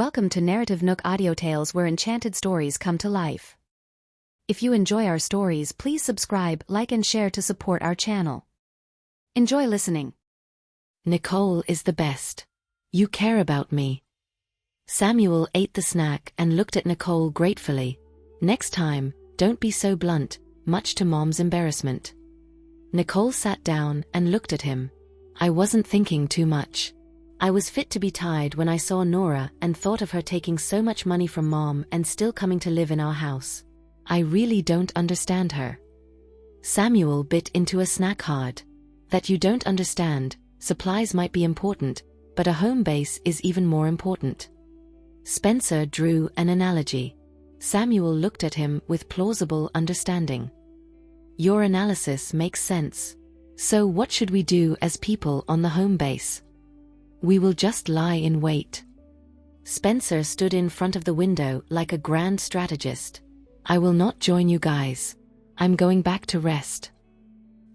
Welcome to NarrativeNook audio tales where enchanted stories come to life. If you enjoy our stories, please subscribe, like and share to support our channel. Enjoy listening. Nicole is the best. You care about me. Samuel ate the snack and looked at Nicole gratefully. Next time, don't be so blunt, much to Mom's embarrassment. Nicole sat down and looked at him. I wasn't thinking too much. I was fit to be tied when I saw Nora and thought of her taking so much money from Mom and still coming to live in our house. I really don't understand her. Samuel bit into a snack hard. That you don't understand, supplies might be important, but a home base is even more important. Spencer drew an analogy. Samuel looked at him with plausible understanding. Your analysis makes sense. So what should we do as people on the home base? We will just lie in wait. Spencer stood in front of the window like a grand strategist. I will not join you guys. I'm going back to rest.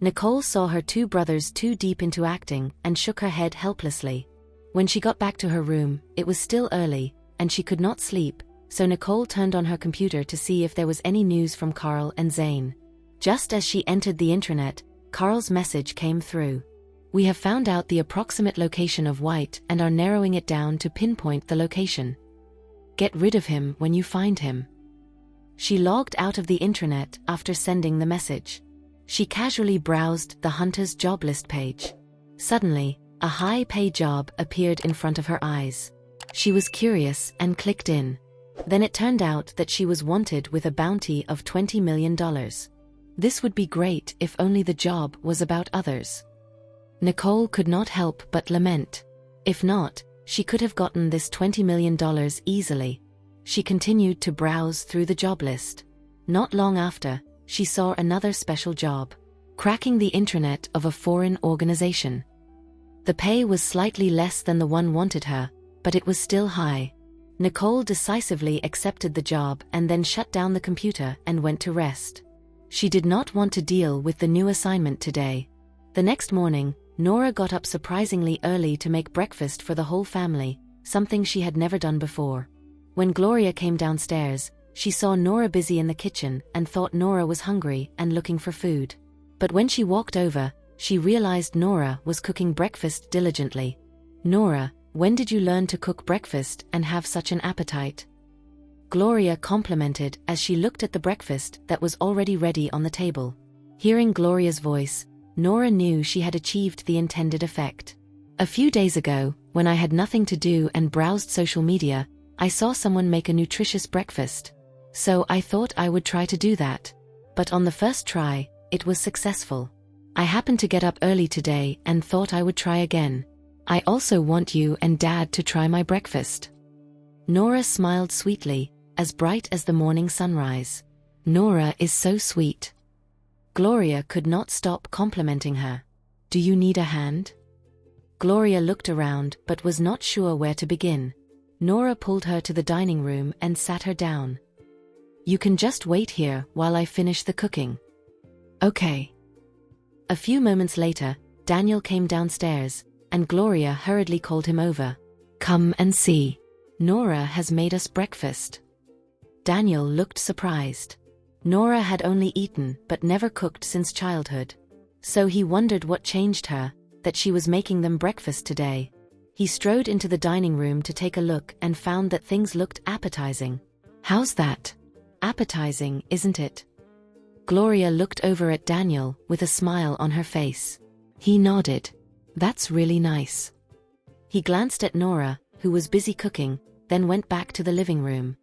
Nicole saw her two brothers too deep into acting and shook her head helplessly. When she got back to her room, it was still early, and she could not sleep, so Nicole turned on her computer to see if there was any news from Carl and Zane. Just as she entered the intranet, Carl's message came through. We have found out the approximate location of White and are narrowing it down to pinpoint the location. Get rid of him when you find him. She logged out of the intranet after sending the message. She casually browsed the Hunter's job list page. Suddenly, a high-pay job appeared in front of her eyes. She was curious and clicked in. Then it turned out that she was wanted with a bounty of $20 million. This would be great if only the job was about others. Nicole could not help but lament. If not, she could have gotten this $20 million easily. She continued to browse through the job list. Not long after, she saw another special job. Cracking the intranet of a foreign organization. The pay was slightly less than the one wanted her, but it was still high. Nicole decisively accepted the job and then shut down the computer and went to rest. She did not want to deal with the new assignment today. The next morning, Nora got up surprisingly early to make breakfast for the whole family, something she had never done before. When Gloria came downstairs, she saw Nora busy in the kitchen and thought Nora was hungry and looking for food. But when she walked over, she realized Nora was cooking breakfast diligently. Nora, when did you learn to cook breakfast and have such an appetite? Gloria complimented as she looked at the breakfast that was already ready on the table. Hearing Gloria's voice, Nora knew she had achieved the intended effect. A few days ago, when I had nothing to do and browsed social media, I saw someone make a nutritious breakfast. So I thought I would try to do that. But on the first try, it was successful. I happened to get up early today and thought I would try again. I also want you and Dad to try my breakfast. Nora smiled sweetly, as bright as the morning sunrise. Nora is so sweet. Gloria could not stop complimenting her. Do you need a hand? Gloria looked around but was not sure where to begin. Nora pulled her to the dining room and sat her down. You can just wait here while I finish the cooking. Okay. A few moments later, Daniel came downstairs, and Gloria hurriedly called him over. Come and see. Nora has made us breakfast. Daniel looked surprised. Nora had only eaten but never cooked since childhood. So he wondered what changed her, that she was making them breakfast today. He strode into the dining room to take a look and found that things looked appetizing. How's that? Appetizing, isn't it? Gloria looked over at Daniel with a smile on her face. He nodded. That's really nice. He glanced at Nora, who was busy cooking, then went back to the living room.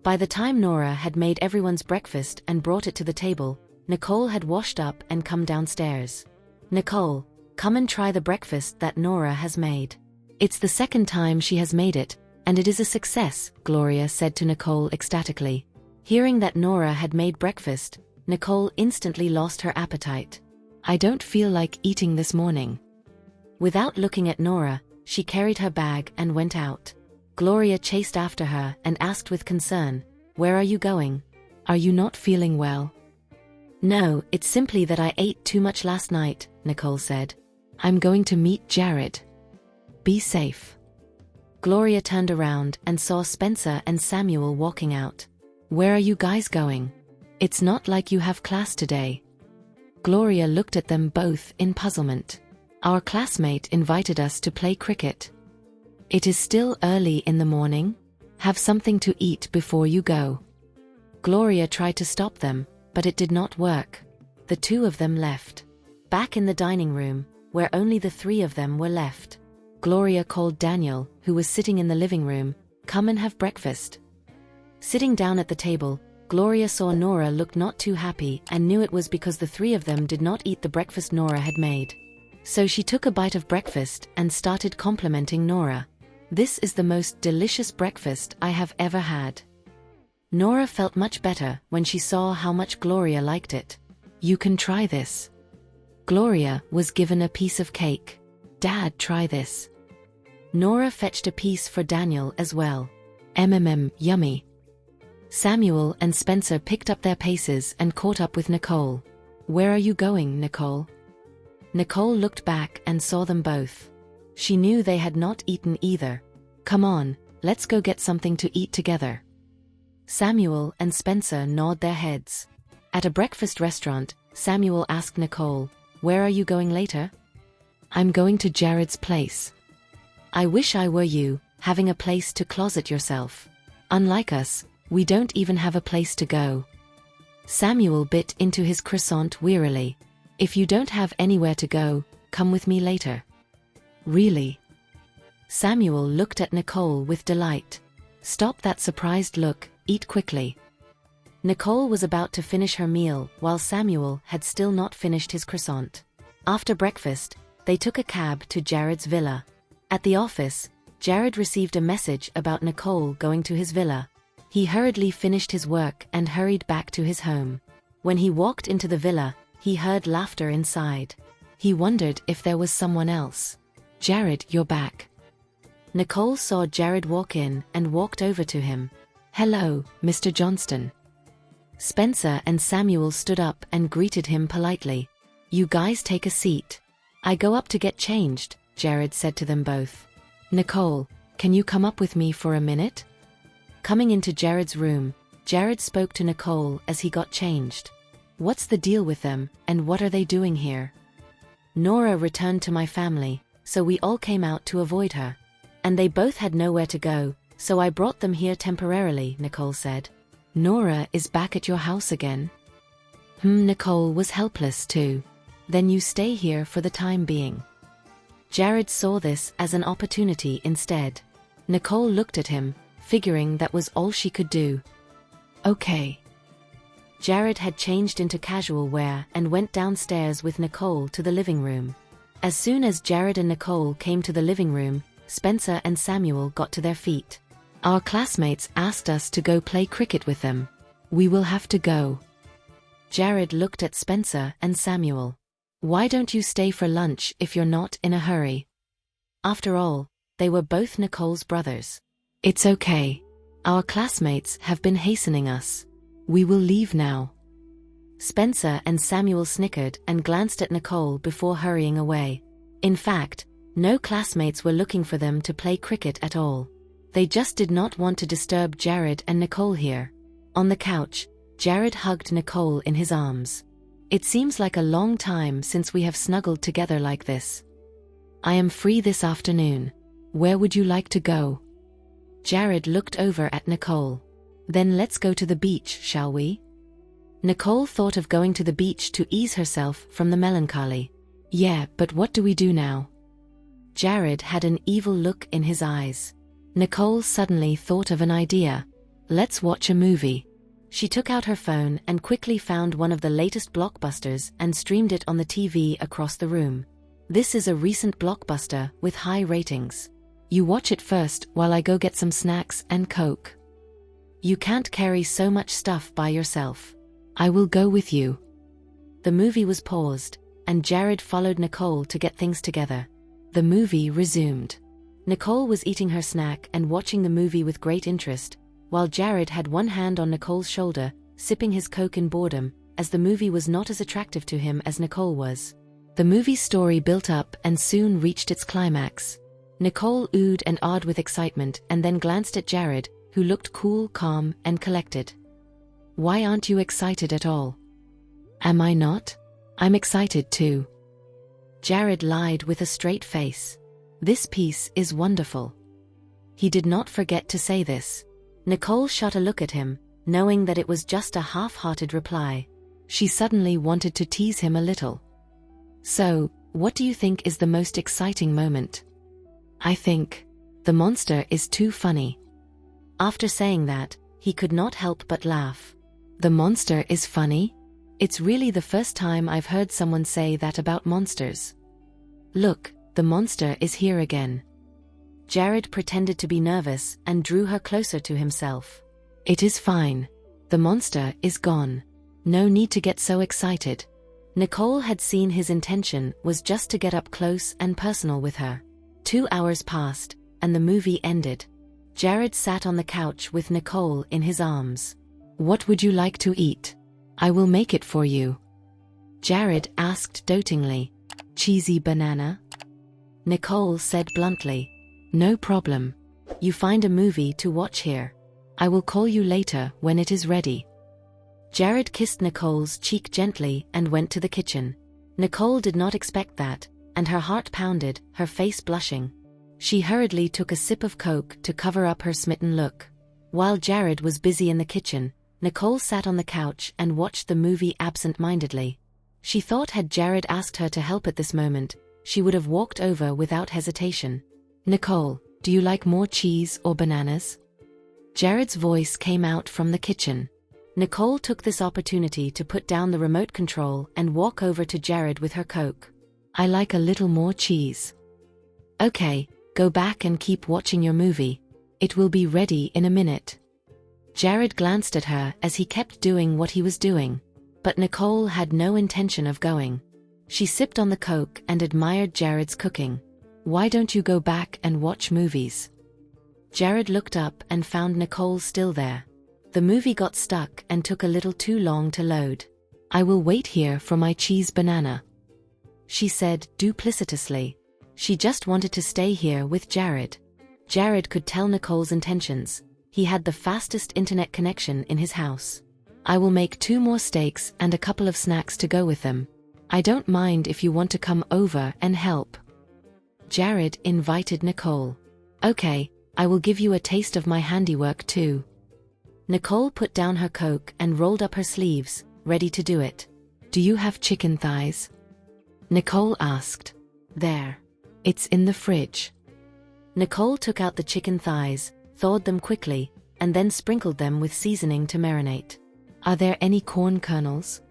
By the time Nora had made everyone's breakfast and brought it to the table, Nicole had washed up and come downstairs. Nicole, come and try the breakfast that Nora has made. It's the second time she has made it, and it is a success, Gloria said to Nicole ecstatically. Hearing that Nora had made breakfast, Nicole instantly lost her appetite. I don't feel like eating this morning. Without looking at Nora, she carried her bag and went out. Gloria chased after her and asked with concern, Where are you going? Are you not feeling well? No, it's simply that I ate too much last night, Nicole said. I'm going to meet Jared. Be safe. Gloria turned around and saw Spencer and Samuel walking out. "Where are you guys going? It's not like you have class today." Gloria looked at them both in puzzlement. "Our classmate invited us to play cricket." "It is still early in the morning. Have something to eat before you go." Gloria tried to stop them, but it did not work. The two of them left. Back in the dining room, where only the three of them were left, Gloria called Daniel, who was sitting in the living room, "Come and have breakfast." Sitting down at the table, Gloria saw Nora look not too happy and knew it was because the three of them did not eat the breakfast Nora had made. So she took a bite of breakfast and started complimenting Nora. "This is the most delicious breakfast I have ever had." Nora felt much better when she saw how much Gloria liked it. "You can try this." Gloria was given a piece of cake. "Dad, try this." Nora fetched a piece for Daniel as well. Yummy. Samuel and Spencer picked up their paces and caught up with Nicole. "Where are you going, Nicole?" Nicole looked back and saw them both. She knew they had not eaten either. "Come on, let's go get something to eat together." Samuel and Spencer nod their heads. At a breakfast restaurant, Samuel asked Nicole, "Where are you going later?" "I'm going to Jared's place." "I wish I were you, having a place to closet yourself. Unlike us, we don't even have a place to go." Samuel bit into his croissant wearily. "If you don't have anywhere to go, come with me later." "Really?" Samuel looked at Nicole with delight. "Stop that surprised look, eat quickly." Nicole was about to finish her meal while Samuel had still not finished his croissant. After breakfast, they took a cab to Jared's villa. At the office, Jared received a message about Nicole going to his villa. He hurriedly finished his work and hurried back to his home. When he walked into the villa, he heard laughter inside. He wondered if there was someone else. "Jared, you're back." Nicole saw Jared walk in and walked over to him. "Hello, Mr. Johnston." Spencer and Samuel stood up and greeted him politely. "You guys take a seat. I go up to get changed," Jared said to them both. "Nicole, can you come up with me for a minute?" Coming into Jared's room, Jared spoke to Nicole as he got changed. "What's the deal with them, and what are they doing here?" "Nora returned to my family, so we all came out to avoid her. And they both had nowhere to go, so I brought them here temporarily," Nicole said. "Nora is back at your house again?" Nicole was helpless too. "Then you stay here for the time being." Jared saw this as an opportunity instead. Nicole looked at him, figuring that was all she could do. "Okay." Jared had changed into casual wear and went downstairs with Nicole to the living room. As soon as Jared and Nicole came to the living room, Spencer and Samuel got to their feet. "Our classmates asked us to go play cricket with them. We will have to go." Jared looked at Spencer and Samuel. "Why don't you stay for lunch if you're not in a hurry?" After all, they were both Nicole's brothers. "It's okay. Our classmates have been hastening us. We will leave now." Spencer and Samuel snickered and glanced at Nicole before hurrying away. In fact, no classmates were looking for them to play cricket at all. They just did not want to disturb Jared and Nicole here. On the couch, Jared hugged Nicole in his arms. "It seems like a long time since we have snuggled together like this. I am free this afternoon. Where would you like to go?" Jared looked over at Nicole. "Then let's go to the beach, shall we?" Nicole thought of going to the beach to ease herself from the melancholy. "Yeah, but what do we do now?" Jared had an evil look in his eyes. Nicole suddenly thought of an idea. "Let's watch a movie." She took out her phone and quickly found one of the latest blockbusters and streamed it on the TV across the room. This is a recent blockbuster with high ratings. You watch it first while I go get some snacks and Coke. You can't carry so much stuff by yourself. I will go with you. The movie was paused, and Jared followed Nicole to get things together. The movie resumed. Nicole was eating her snack and watching the movie with great interest, while Jared had one hand on Nicole's shoulder, sipping his Coke in boredom, as the movie was not as attractive to him as Nicole was. The movie's story built up and soon reached its climax. Nicole oohed and awed with excitement and then glanced at Jared, who looked cool, calm, and collected. "Why aren't you excited at all?" "Am I not? I'm excited too." Jared lied with a straight face. "This piece is wonderful." He did not forget to say this. Nicole shot a look at him, knowing that it was just a half-hearted reply. She suddenly wanted to tease him a little. "So, what do you think is the most exciting moment?" "I think the monster is too funny." After saying that, he could not help but laugh. "The monster is funny? It's really the first time I've heard someone say that about monsters." "Look, the monster is here again." Jared pretended to be nervous and drew her closer to himself. "It is fine. The monster is gone. No need to get so excited." Nicole had seen his intention was just to get up close and personal with her. 2 hours passed, and the movie ended. Jared sat on the couch with Nicole in his arms. "What would you like to eat? I will make it for you." Jared asked dotingly. "Cheesy banana?" Nicole said bluntly. "No problem. You find a movie to watch here. I will call you later when it is ready." Jared kissed Nicole's cheek gently and went to the kitchen. Nicole did not expect that, and her heart pounded, her face blushing. She hurriedly took a sip of Coke to cover up her smitten look. While Jared was busy in the kitchen, Nicole sat on the couch and watched the movie absent-mindedly. She thought had Jared asked her to help at this moment, she would have walked over without hesitation. "Nicole, do you like more cheese or bananas?" Jared's voice came out from the kitchen. Nicole took this opportunity to put down the remote control and walk over to Jared with her Coke. "I like a little more cheese." "Okay, go back and keep watching your movie. It will be ready in a minute." Jared glanced at her as he kept doing what he was doing. But Nicole had no intention of going. She sipped on the Coke and admired Jared's cooking. "Why don't you go back and watch movies?" Jared looked up and found Nicole still there. The movie got stuck and took a little too long to load. "I will wait here for my cheese banana," she said duplicitously. She just wanted to stay here with Jared. Jared could tell Nicole's intentions. He had the fastest internet connection in his house. "I will make 2 more steaks and a couple of snacks to go with them. I don't mind if you want to come over and help." Jared invited Nicole. "Okay, I will give you a taste of my handiwork too." Nicole put down her Coke and rolled up her sleeves, ready to do it. "Do you have chicken thighs?" Nicole asked. "There. It's in the fridge." Nicole took out the chicken thighs, thawed them quickly, and then sprinkled them with seasoning to marinate. "Are there any corn kernels?"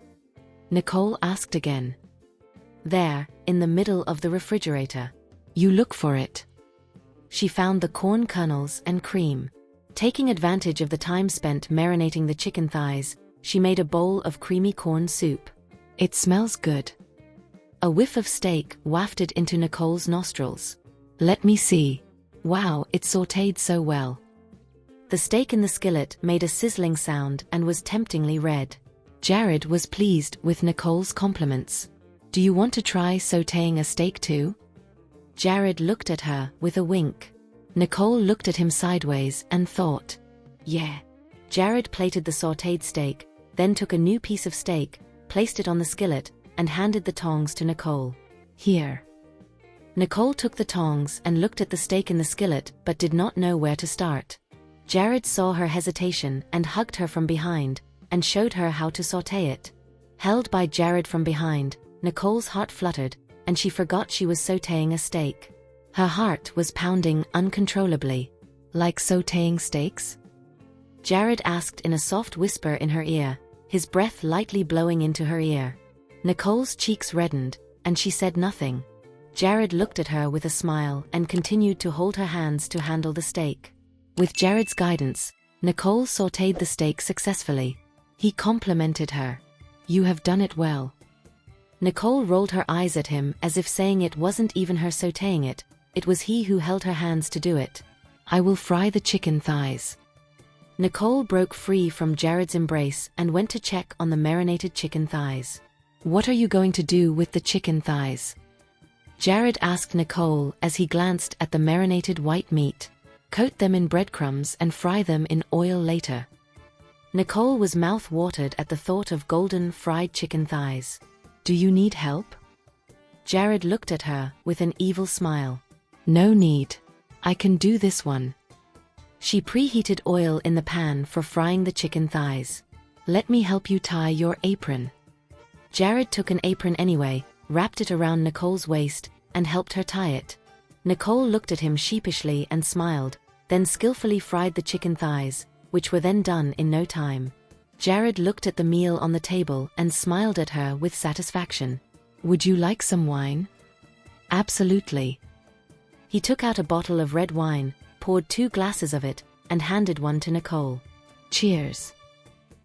Nicole asked again. "There, in the middle of the refrigerator." "You look for it." She found the corn kernels and cream. Taking advantage of the time spent marinating the chicken thighs, she made a bowl of creamy corn soup. "It smells good." A whiff of steak wafted into Nicole's nostrils. "Let me see. Wow, it sautéed so well." The steak in the skillet made a sizzling sound and was temptingly red. Jared was pleased with Nicole's compliments. "Do you want to try sautéing a steak too?" Jared looked at her with a wink. Nicole looked at him sideways and thought, "Yeah." Jared plated the sautéed steak, then took a new piece of steak, placed it on the skillet, and handed the tongs to Nicole. "Here." Nicole took the tongs and looked at the steak in the skillet but did not know where to start. Jared saw her hesitation and hugged her from behind, and showed her how to sauté it. Held by Jared from behind, Nicole's heart fluttered, and she forgot she was sautéing a steak. Her heart was pounding uncontrollably. "Like sautéing steaks?" Jared asked in a soft whisper in her ear, his breath lightly blowing into her ear. Nicole's cheeks reddened, and she said nothing. Jared looked at her with a smile and continued to hold her hands to handle the steak. With Jared's guidance, Nicole sautéed the steak successfully. He complimented her. "You have done it well." Nicole rolled her eyes at him as if saying it wasn't even her sautéing it, it was he who held her hands to do it. "I will fry the chicken thighs." Nicole broke free from Jared's embrace and went to check on the marinated chicken thighs. "What are you going to do with the chicken thighs?" Jared asked Nicole as he glanced at the marinated white meat. Coat them in breadcrumbs and fry them in oil later. Nicole was mouth-watered at the thought of golden fried chicken thighs. Do you need help? Jared looked at her with an evil smile. No need. I can do this one. She preheated oil in the pan for frying the chicken thighs. Let me help you tie your apron. Jared took an apron anyway, wrapped it around Nicole's waist, and helped her tie it. Nicole looked at him sheepishly and smiled, then skillfully fried the chicken thighs, which were then done in no time. Jared looked at the meal on the table and smiled at her with satisfaction. Would you like some wine? Absolutely. He took out a bottle of red wine, poured 2 glasses of it, and handed one to Nicole. Cheers.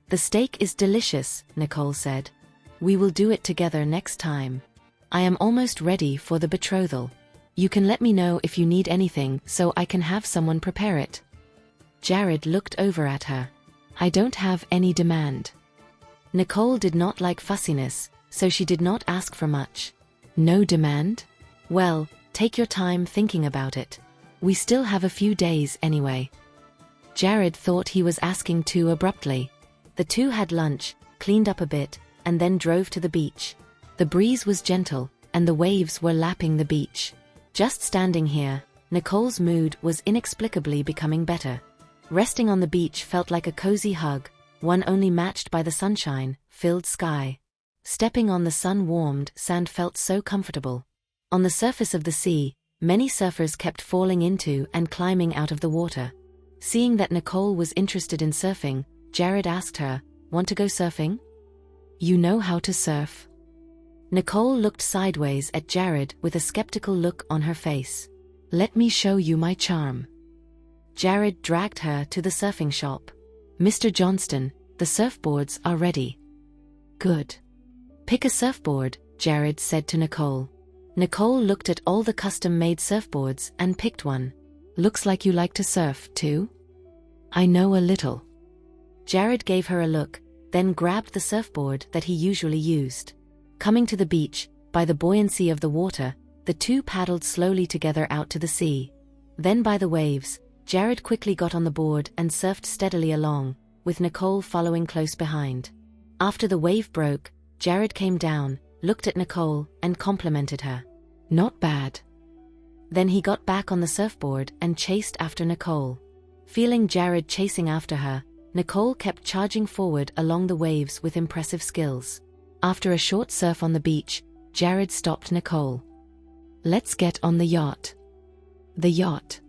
The steak is delicious, Nicole said. We will do it together next time. I am almost ready for the betrothal. You can let me know if you need anything so I can have someone prepare it. Jared looked over at her. I don't have any demand. Nicole did not like fussiness, so she did not ask for much. No demand? Well, take your time thinking about it. We still have a few days anyway. Jared thought he was asking too abruptly. The two had lunch, cleaned up a bit, and then drove to the beach. The breeze was gentle, and the waves were lapping the beach. Just standing here, Nicole's mood was inexplicably becoming better. Resting on the beach felt like a cozy hug, one only matched by the sunshine-filled sky. Stepping on the sun-warmed sand felt so comfortable. On the surface of the sea, many surfers kept falling into and climbing out of the water. Seeing that Nicole was interested in surfing, Jared asked her, "Want to go surfing?" You know how to surf? Nicole looked sideways at Jared with a skeptical look on her face. Let me show you my charm. Jared dragged her to the surfing shop. Mr. Johnston, the surfboards are ready. Good. Pick a surfboard, Jared said to Nicole. Nicole looked at all the custom-made surfboards and picked one. Looks like you like to surf, too? I know a little. Jared gave her a look, then grabbed the surfboard that he usually used. Coming to the beach, by the buoyancy of the water, the two paddled slowly together out to the sea. Then by the waves, Jared quickly got on the board and surfed steadily along, with Nicole following close behind. After the wave broke, Jared came down, looked at Nicole, and complimented her. Not bad. Then he got back on the surfboard and chased after Nicole. Feeling Jared chasing after her, Nicole kept charging forward along the waves with impressive skills. After a short surf on the beach, Jared stopped Nicole. Let's get on the yacht. The yacht.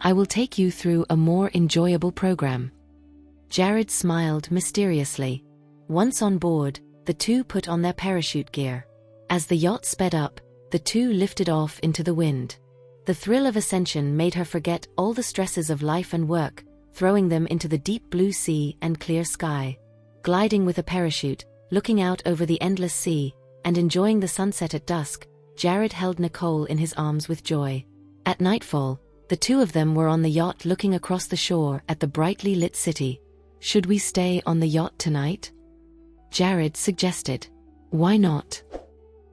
I will take you through a more enjoyable program. Jared smiled mysteriously. Once on board, the two put on their parachute gear. As the yacht sped up, the two lifted off into the wind. The thrill of ascension made her forget all the stresses of life and work, throwing them into the deep blue sea and clear sky. Gliding with a parachute, looking out over the endless sea, and enjoying the sunset at dusk, Jared held Nicole in his arms with joy. At nightfall, the two of them were on the yacht looking across the shore at the brightly lit city. Should we stay on the yacht tonight? Jared suggested. Why not?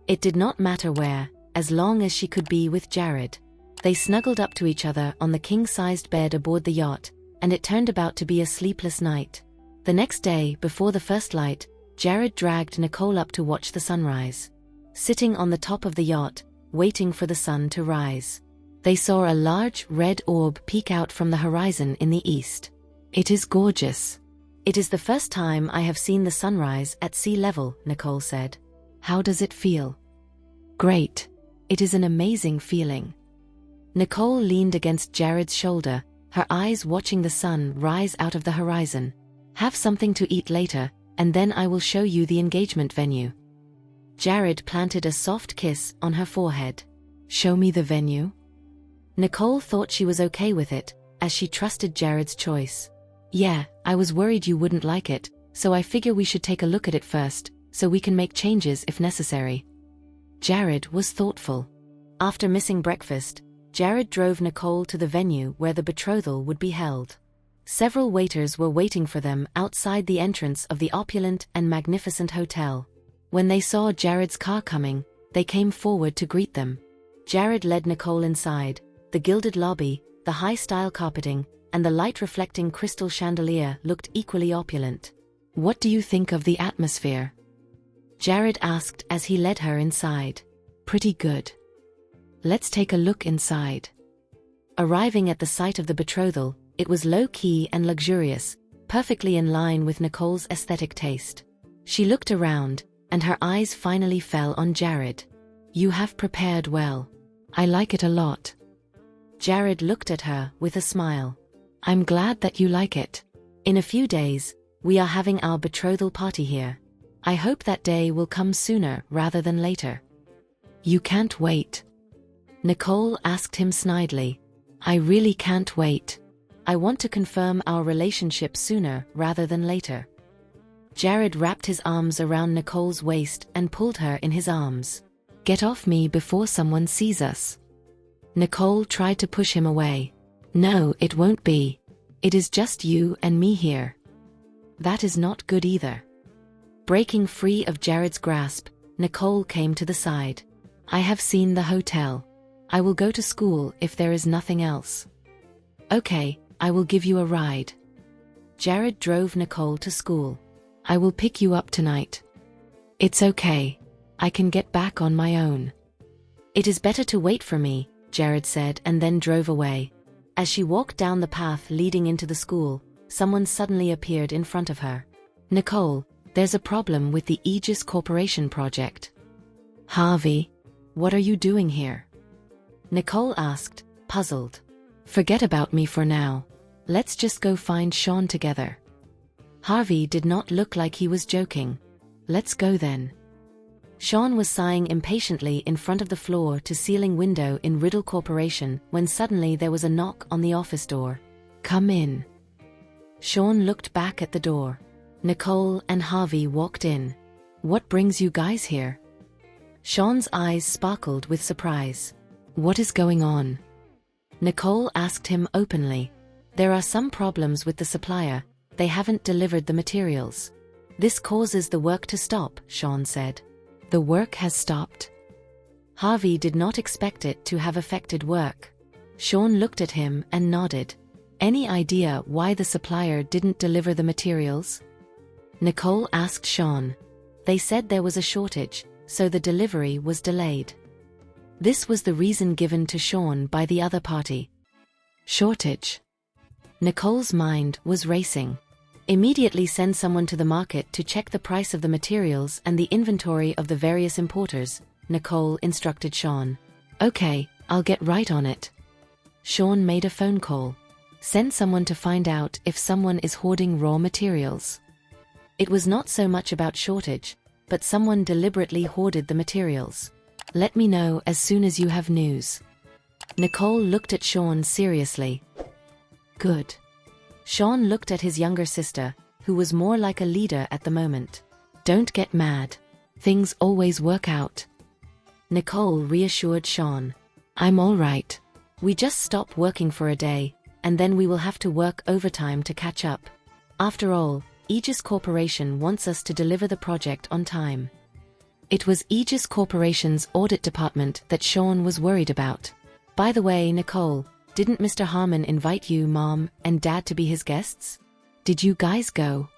It did not matter where, as long as she could be with Jared. They snuggled up to each other on the king-sized bed aboard the yacht, and it turned out to be a sleepless night. The next day, before the first light, Jared dragged Nicole up to watch the sunrise. Sitting on the top of the yacht, waiting for the sun to rise, they saw a large red orb peek out from the horizon in the east. It is gorgeous. It is the first time I have seen the sunrise at sea level, Nicole said. How does it feel? Great. It is an amazing feeling. Nicole leaned against Jared's shoulder, her eyes watching the sun rise out of the horizon. Have something to eat later, and then I will show you the engagement venue. Jared planted a soft kiss on her forehead. Show me the venue? Nicole thought she was okay with it, as she trusted Jared's choice. Yeah, I was worried you wouldn't like it, so I figure we should take a look at it first, so we can make changes if necessary. Jared was thoughtful. After missing breakfast, Jared drove Nicole to the venue where the betrothal would be held. Several waiters were waiting for them outside the entrance of the opulent and magnificent hotel. When they saw Jared's car coming, they came forward to greet them. Jared led Nicole inside. The gilded lobby, the high-style carpeting, and the light-reflecting crystal chandelier looked equally opulent. "What do you think of the atmosphere?" Jared asked as he led her inside. "Pretty good. Let's take a look inside." Arriving at the site of the betrothal, it was low-key and luxurious, perfectly in line with Nicole's aesthetic taste. She looked around, and her eyes finally fell on Jared. "You have prepared well. I like it a lot." Jared looked at her with a smile. "I'm glad that you like it. In a few days, we are having our betrothal party here. I hope that day will come sooner rather than later." "You can't wait?" Nicole asked him snidely. "I really can't wait. I want to confirm our relationship sooner rather than later." Jared wrapped his arms around Nicole's waist and pulled her in his arms. "Get off me before someone sees us." Nicole tried to push him away. "No, it won't be. It is just you and me here." "That is not good either." Breaking free of Jared's grasp, Nicole came to the side. "I have seen the hotel. I will go to school if there is nothing else." "Okay, I will give you a ride." Jared drove Nicole to school. "I will pick you up tonight." "It's okay. I can get back on my own." "It is better to wait for me," Jared said, and then drove away. As she walked down the path leading into the school, someone suddenly appeared in front of her. "Nicole, there's a problem with the Aegis Corporation project." "Harvey, what are you doing here?" Nicole asked, puzzled. "Forget about me for now. Let's just go find Sean together." Harvey did not look like he was joking. "Let's go then." Sean was sighing impatiently in front of the floor-to-ceiling window in Riddle Corporation when suddenly there was a knock on the office door. "Come in." Sean looked back at the door. Nicole and Harvey walked in. "What brings you guys here?" Sean's eyes sparkled with surprise. "What is going on?" Nicole asked him openly. "There are some problems with the supplier. They haven't delivered the materials. This causes the work to stop," Sean said. "The work has stopped?" Harvey did not expect it to have affected work. Sean looked at him and nodded. "Any idea why the supplier didn't deliver the materials?" Nicole asked Sean. "They said there was a shortage, so the delivery was delayed." This was the reason given to Sean by the other party. Shortage. Nicole's mind was racing. "Immediately send someone to the market to check the price of the materials and the inventory of the various importers," Nicole instructed Sean. "Okay, I'll get right on it." Sean made a phone call. "Send someone to find out if someone is hoarding raw materials." It was not so much about shortage, but someone deliberately hoarded the materials. "Let me know as soon as you have news." Nicole looked at Sean seriously. "Good." Sean looked at his younger sister, who was more like a leader at the moment. "Don't get mad. Things always work out." Nicole reassured Sean. "I'm all right. We just stop working for a day, and then we will have to work overtime to catch up. After all, Aegis Corporation wants us to deliver the project on time." It was Aegis Corporation's audit department that Sean was worried about. "By the way, Nicole, didn't Mr. Harmon invite you, Mom, and Dad to be his guests? Did you guys go?"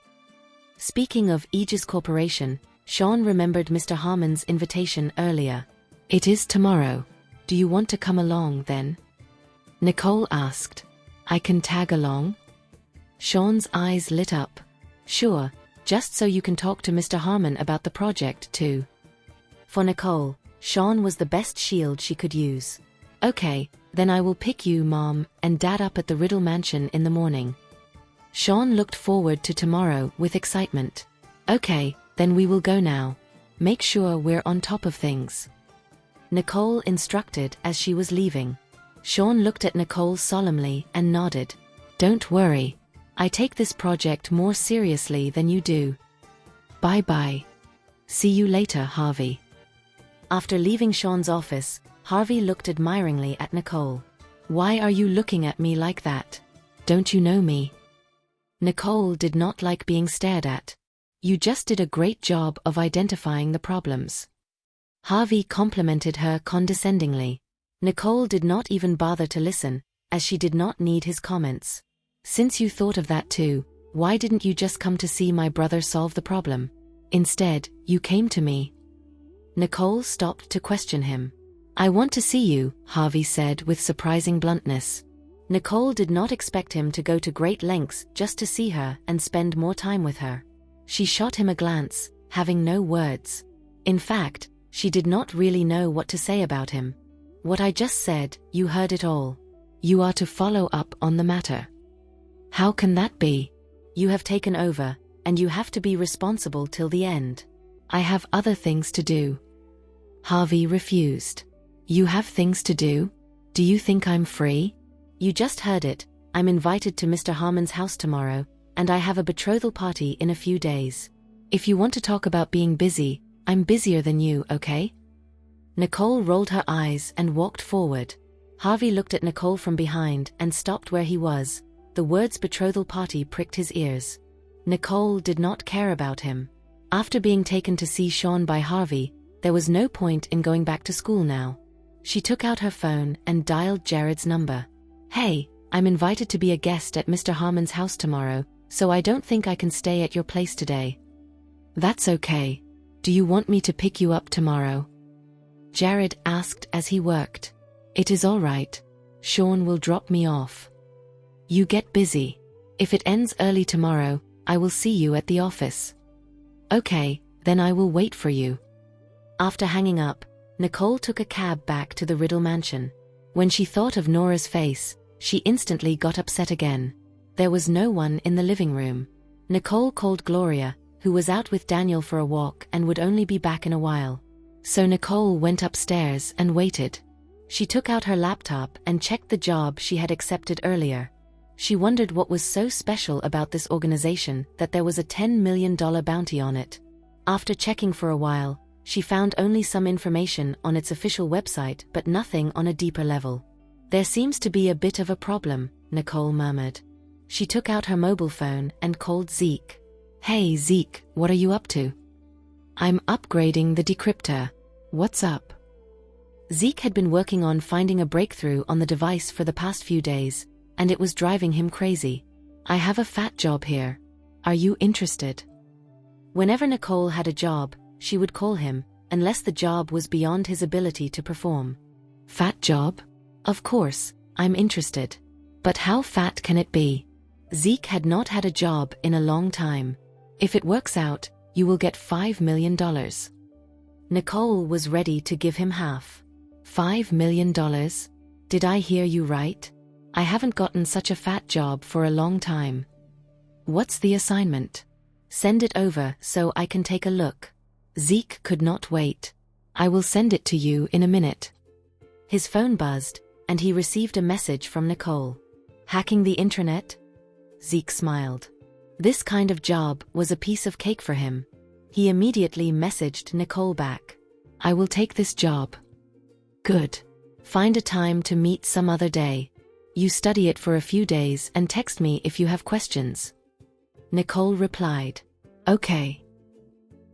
Speaking of Aegis Corporation, Sean remembered Mr. Harmon's invitation earlier. "It is tomorrow. Do you want to come along then?" Nicole asked. "I can tag along?" Sean's eyes lit up. "Sure, just so you can talk to Mr. Harmon about the project too." For Nicole, Sean was the best shield she could use. "Okay, then I will pick you, Mom, and Dad up at the Riddle Mansion in the morning." Sean looked forward to tomorrow with excitement. "Okay, then we will go now. Make sure we're on top of things," Nicole instructed as she was leaving. Sean looked at Nicole solemnly and nodded. "Don't worry. I take this project more seriously than you do. Bye-bye. See you later, Harvey." After leaving Sean's office, Harvey looked admiringly at Nicole. "Why are you looking at me like that? Don't you know me?" Nicole did not like being stared at. "You just did a great job of identifying the problems." Harvey complimented her condescendingly. Nicole did not even bother to listen, as she did not need his comments. Since you thought of that too, why didn't you just come to see my brother solve the problem? Instead, you came to me. Nicole stopped to question him. I want to see you, Harvey said with surprising bluntness. Nicole did not expect him to go to great lengths just to see her and spend more time with her. She shot him a glance, having no words. In fact, she did not really know what to say about him. What I just said, you heard it all. You are to follow up on the matter. How can that be? You have taken over, and you have to be responsible till the end. I have other things to do. Harvey refused. You have things to do? Do you think I'm free? You just heard it. I'm invited to Mr. Harmon's house tomorrow, and I have a betrothal party in a few days. If you want to talk about being busy, I'm busier than you, okay? Nicole rolled her eyes and walked forward. Harvey looked at Nicole from behind and stopped where he was. The words betrothal party pricked his ears. Nicole did not care about him. After being taken to see Sean by Harvey, there was no point in going back to school now. She took out her phone and dialed Jared's number. Hey, I'm invited to be a guest at Mr. Harmon's house tomorrow, so I don't think I can stay at your place today. That's okay. Do you want me to pick you up tomorrow? Jared asked as he worked. It is all right. Sean will drop me off. You get busy. If it ends early tomorrow, I will see you at the office. Okay, then I will wait for you. After hanging up, Nicole took a cab back to the Riddle mansion. When she thought of Nora's face, she instantly got upset again. There was no one in the living room. Nicole called Gloria, who was out with Daniel for a walk and would only be back in a while. So Nicole went upstairs and waited. She took out her laptop and checked the job she had accepted earlier. She wondered what was so special about this organization that there was a $10 million bounty on it. After checking for a while, she found only some information on its official website but nothing on a deeper level. There seems to be a bit of a problem, Nicole murmured. She took out her mobile phone and called Zeke. Hey Zeke, what are you up to? I'm upgrading the decryptor. What's up? Zeke had been working on finding a breakthrough on the device for the past few days, and it was driving him crazy. I have a fat job here. Are you interested? Whenever Nicole had a job, she would call him, unless the job was beyond his ability to perform. Fat job? Of course, I'm interested. But how fat can it be? Zeke had not had a job in a long time. If it works out, you will get $5 million. Nicole was ready to give him half. $5 million? Did I hear you right? I haven't gotten such a fat job for a long time. What's the assignment? Send it over so I can take a look. Zeke could not wait. I will send it to you in a minute. His phone buzzed, and he received a message from Nicole. Hacking the intranet? Zeke smiled. This kind of job was a piece of cake for him. He immediately messaged Nicole back. I will take this job. Good. Find a time to meet some other day. You study it for a few days and text me if you have questions. Nicole replied. Okay.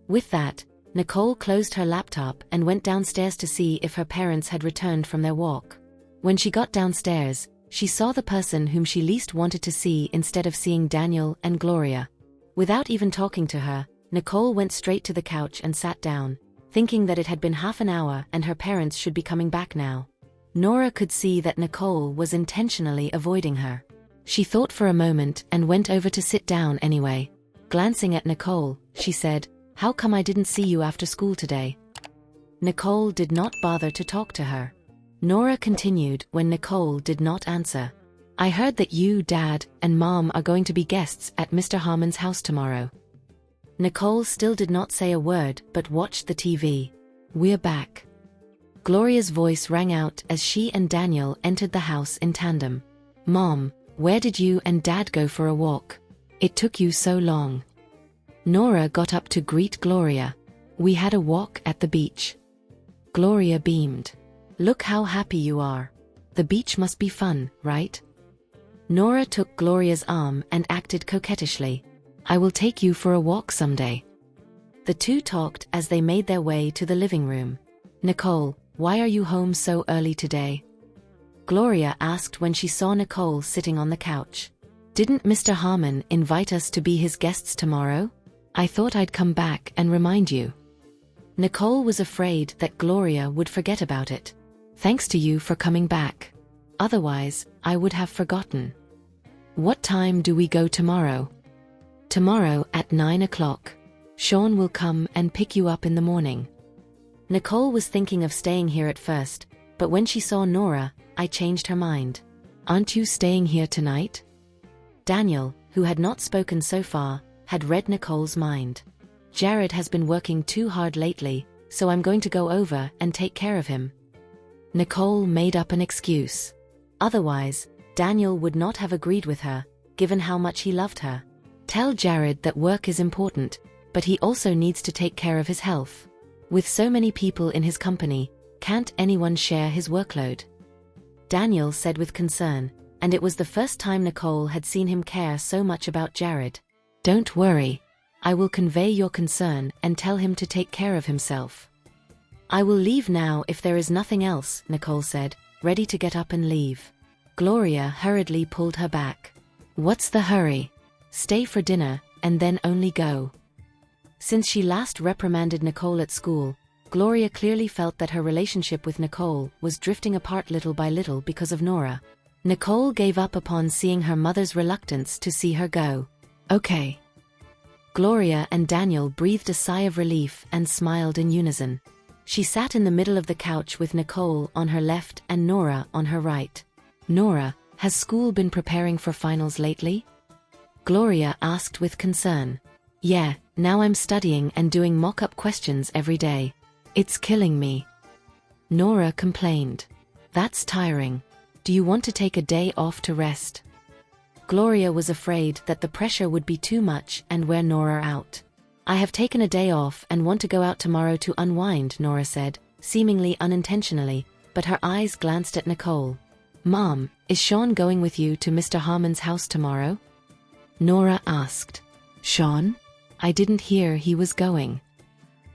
With that, Nicole closed her laptop and went downstairs to see if her parents had returned from their walk. When she got downstairs, she saw the person whom she least wanted to see instead of seeing Daniel and Gloria. Without even talking to her, Nicole went straight to the couch and sat down, thinking that it had been half an hour and her parents should be coming back now. Nora could see that Nicole was intentionally avoiding her. She thought for a moment and went over to sit down anyway. Glancing at Nicole, she said, How come I didn't see you after school today? Nicole did not bother to talk to her. Nora continued when Nicole did not answer. I heard that you, Dad, and Mom are going to be guests at Mr. Harmon's house tomorrow. Nicole still did not say a word but watched the TV. We're back. Gloria's voice rang out as she and Daniel entered the house in tandem. Mom, where did you and Dad go for a walk? It took you so long. Nora got up to greet Gloria. We had a walk at the beach. Gloria beamed. Look how happy you are. The beach must be fun, right? Nora took Gloria's arm and acted coquettishly. I will take you for a walk someday. The two talked as they made their way to the living room. Nicole, why are you home so early today?" Gloria asked when she saw Nicole sitting on the couch. "Didn't Mr. Harmon invite us to be his guests tomorrow? I thought I'd come back and remind you." Nicole was afraid that Gloria would forget about it. "Thanks to you for coming back. Otherwise, I would have forgotten." "What time do we go tomorrow?" "Tomorrow at 9 o'clock. Sean will come and pick you up in the morning." Nicole was thinking of staying here at first, but when she saw Nora, I changed her mind. "Aren't you staying here tonight?" Daniel, who had not spoken so far, had read Nicole's mind. "Jared has been working too hard lately, so I'm going to go over and take care of him." Nicole made up an excuse. Otherwise, Daniel would not have agreed with her, given how much he loved her. "Tell Jared that work is important, but he also needs to take care of his health. With so many people in his company, can't anyone share his workload?" Daniel said with concern, and it was the first time Nicole had seen him care so much about Jared. "Don't worry. I will convey your concern and tell him to take care of himself." "I will leave now if there is nothing else," Nicole said, ready to get up and leave. Gloria hurriedly pulled her back. "What's the hurry? Stay for dinner, and then only go." Since she last reprimanded Nicole at school, Gloria clearly felt that her relationship with Nicole was drifting apart little by little because of Nora. Nicole gave up upon seeing her mother's reluctance to see her go. "Okay." Gloria and Daniel breathed a sigh of relief and smiled in unison. She sat in the middle of the couch with Nicole on her left and Nora on her right. "Nora, has school been preparing for finals lately?" Gloria asked with concern. "Yeah, now I'm studying and doing mock-up questions every day. It's killing me." Nora complained. "That's tiring. Do you want to take a day off to rest?" Gloria was afraid that the pressure would be too much and wear Nora out. "I have taken a day off and want to go out tomorrow to unwind," Nora said, seemingly unintentionally, but her eyes glanced at Nicole. "Mom, is Sean going with you to Mr. Harmon's house tomorrow?" Nora asked. "Sean? I didn't hear he was going."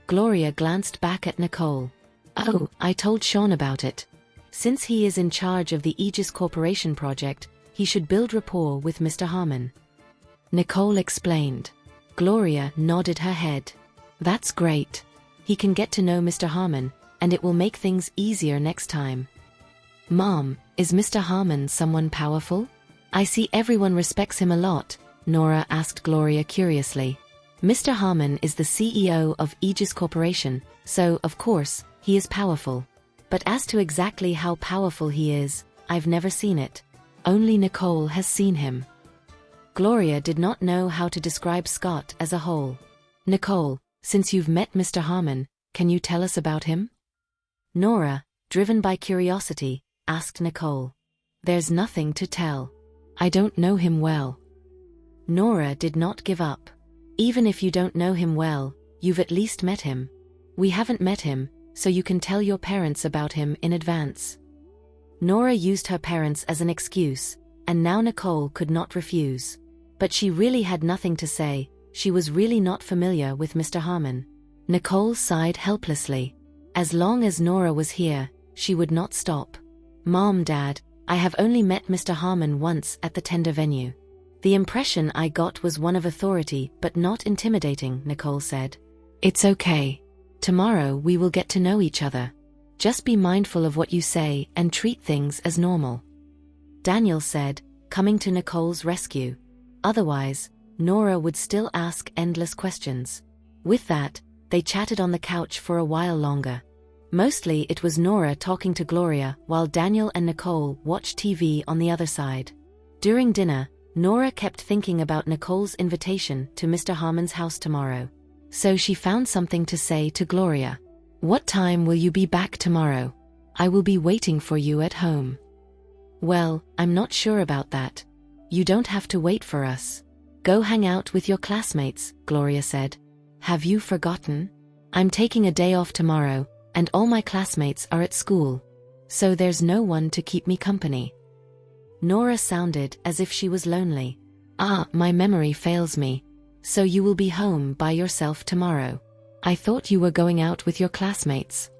Gloria glanced back at Nicole. "Oh, I told Sean about it. Since he is in charge of the Aegis Corporation project, he should build rapport with Mr. Harmon." Nicole explained. Gloria nodded her head. "That's great. He can get to know Mr. Harmon, and it will make things easier next time." "Mom, is Mr. Harmon someone powerful? I see everyone respects him a lot," Nora asked Gloria curiously. "Mr. Harmon is the CEO of Aegis Corporation, so, of course, he is powerful. But as to exactly how powerful he is, I've never seen it. Only Nicole has seen him." Gloria did not know how to describe Scott as a whole. "Nicole, since you've met Mr. Harmon, can you tell us about him?" Nora, driven by curiosity, asked Nicole. "There's nothing to tell. I don't know him well." Nora did not give up. "Even if you don't know him well, you've at least met him. We haven't met him, so you can tell your parents about him in advance." Nora used her parents as an excuse, and now Nicole could not refuse. But she really had nothing to say. She was really not familiar with Mr. Harmon. Nicole sighed helplessly. As long as Nora was here, she would not stop. "Mom, Dad, I have only met Mr. Harmon once at the tender venue. The impression I got was one of authority but not intimidating," Nicole said. "It's okay. Tomorrow we will get to know each other. Just be mindful of what you say and treat things as normal," Daniel said, coming to Nicole's rescue. Otherwise, Nora would still ask endless questions. With that, they chatted on the couch for a while longer. Mostly it was Nora talking to Gloria while Daniel and Nicole watched TV on the other side. During dinner, Nora kept thinking about Nicole's invitation to Mr. Harmon's house tomorrow. So she found something to say to Gloria. "What time will you be back tomorrow? I will be waiting for you at home." "Well, I'm not sure about that. You don't have to wait for us. Go hang out with your classmates," Gloria said. "Have you forgotten? I'm taking a day off tomorrow, and all my classmates are at school. So there's no one to keep me company." Nora sounded as if she was lonely. "Ah, my memory fails me. So you will be home by yourself tomorrow. I thought you were going out with your classmates."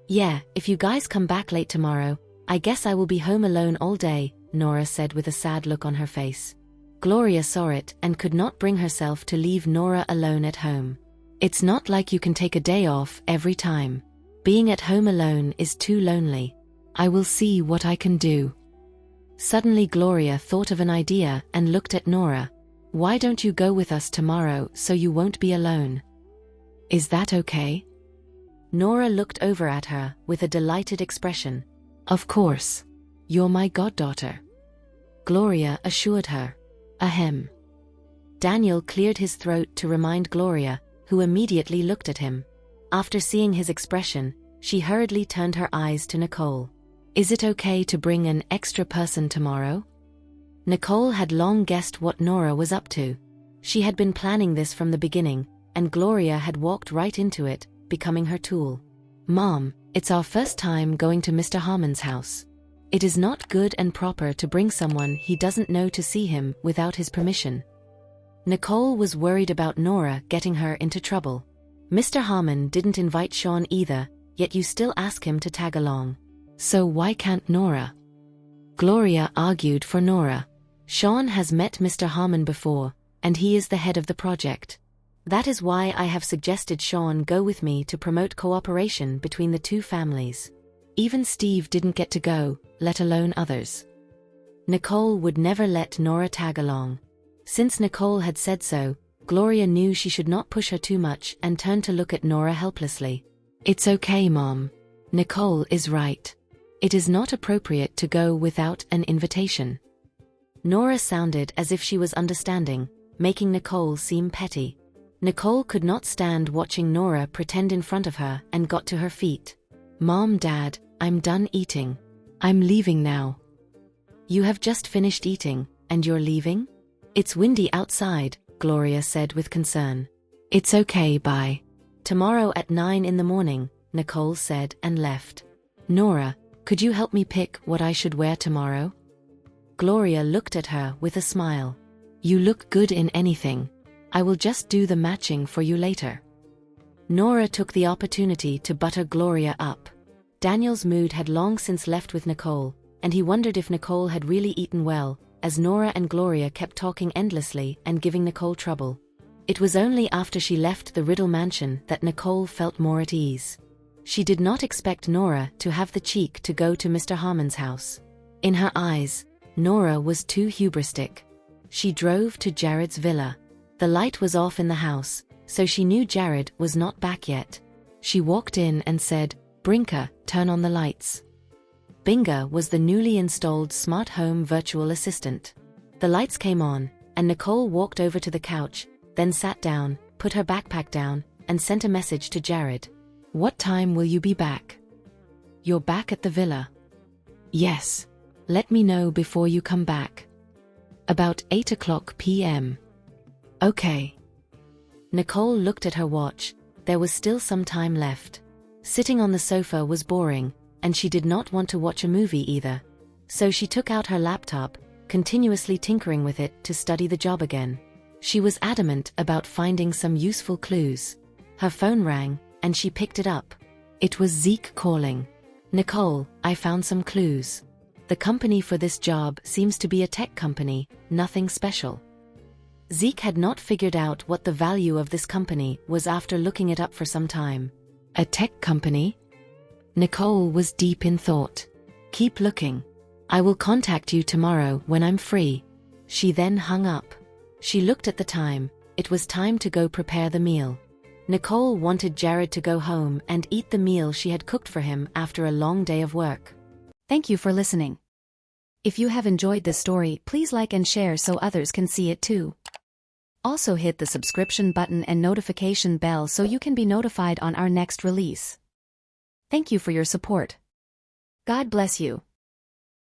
Yeah, if you guys come back late tomorrow, I guess I will be home alone all day, Nora said with a sad look on her face. Gloria saw it and could not bring herself to leave Nora alone at home. It's not like you can take a day off every time. Being at home alone is too lonely. I will see what I can do. Suddenly Gloria thought of an idea and looked at Nora. Why don't you go with us tomorrow so you won't be alone? Is that okay? Nora looked over at her with a delighted expression. Of course. You're my goddaughter. Gloria assured her. Ahem. Daniel cleared his throat to remind Gloria, who immediately looked at him. After seeing his expression, she hurriedly turned her eyes to Nicole. Is it okay to bring an extra person tomorrow? Nicole had long guessed what Nora was up to. She had been planning this from the beginning, and Gloria had walked right into it, becoming her tool. Mom, it's our first time going to Mr. Harmon's house. It is not good and proper to bring someone he doesn't know to see him without his permission. Nicole was worried about Nora getting her into trouble. Mr. Harmon didn't invite Sean either, yet you still ask him to tag along. So why can't Nora? Gloria argued for Nora. Sean has met Mr. Harmon before, and he is the head of the project. That is why I have suggested Sean go with me to promote cooperation between the two families. Even Steve didn't get to go, let alone others. Nicole would never let Nora tag along. Since Nicole had said so, Gloria knew she should not push her too much and turned to look at Nora helplessly. It's okay, Mom. Nicole is right. It is not appropriate to go without an invitation. Nora sounded as if she was understanding, making Nicole seem petty. Nicole could not stand watching Nora pretend in front of her and got to her feet. Mom, Dad, I'm done eating. I'm leaving now. You have just finished eating, and you're leaving? It's windy outside, Gloria said with concern. It's okay, bye. Tomorrow at 9 in the morning, Nicole said and left. Nora, could you help me pick what I should wear tomorrow? Gloria looked at her with a smile. You look good in anything. I will just do the matching for you later. Nora took the opportunity to butter Gloria up. Daniel's mood had long since left with Nicole, and he wondered if Nicole had really eaten well, as Nora and Gloria kept talking endlessly and giving Nicole trouble. It was only after she left the Riddle mansion that Nicole felt more at ease. She did not expect Nora to have the cheek to go to Mr. Harmon's house. In her eyes, Nora was too hubristic. She drove to Jared's villa. The light was off in the house, so she knew Jared was not back yet. She walked in and said, Brinker, turn on the lights. Binga was the newly installed smart home virtual assistant. The lights came on, and Nicole walked over to the couch, then sat down, put her backpack down, and sent a message to Jared. What time will you be back? You're back at the villa? Yes. Let me know before you come back. About 8 p.m. Okay. Nicole looked at her watch. There was still some time left. Sitting on the sofa was boring, and she did not want to watch a movie either. So she took out her laptop, continuously tinkering with it to study the job again. She was adamant about finding some useful clues. Her phone rang, and she picked it up. It was Zeke calling. Nicole, I found some clues. The company for this job seems to be a tech company, nothing special. Zeke had not figured out what the value of this company was after looking it up for some time. A tech company? Nicole was deep in thought. Keep looking. I will contact you tomorrow when I'm free. She then hung up. She looked at the time. It was time to go prepare the meal. Nicole wanted Jared to go home and eat the meal she had cooked for him after a long day of work. Thank you for listening. If you have enjoyed this story, please like and share so others can see it too. Also hit the subscription button and notification bell so you can be notified on our next release. Thank you for your support. God bless you.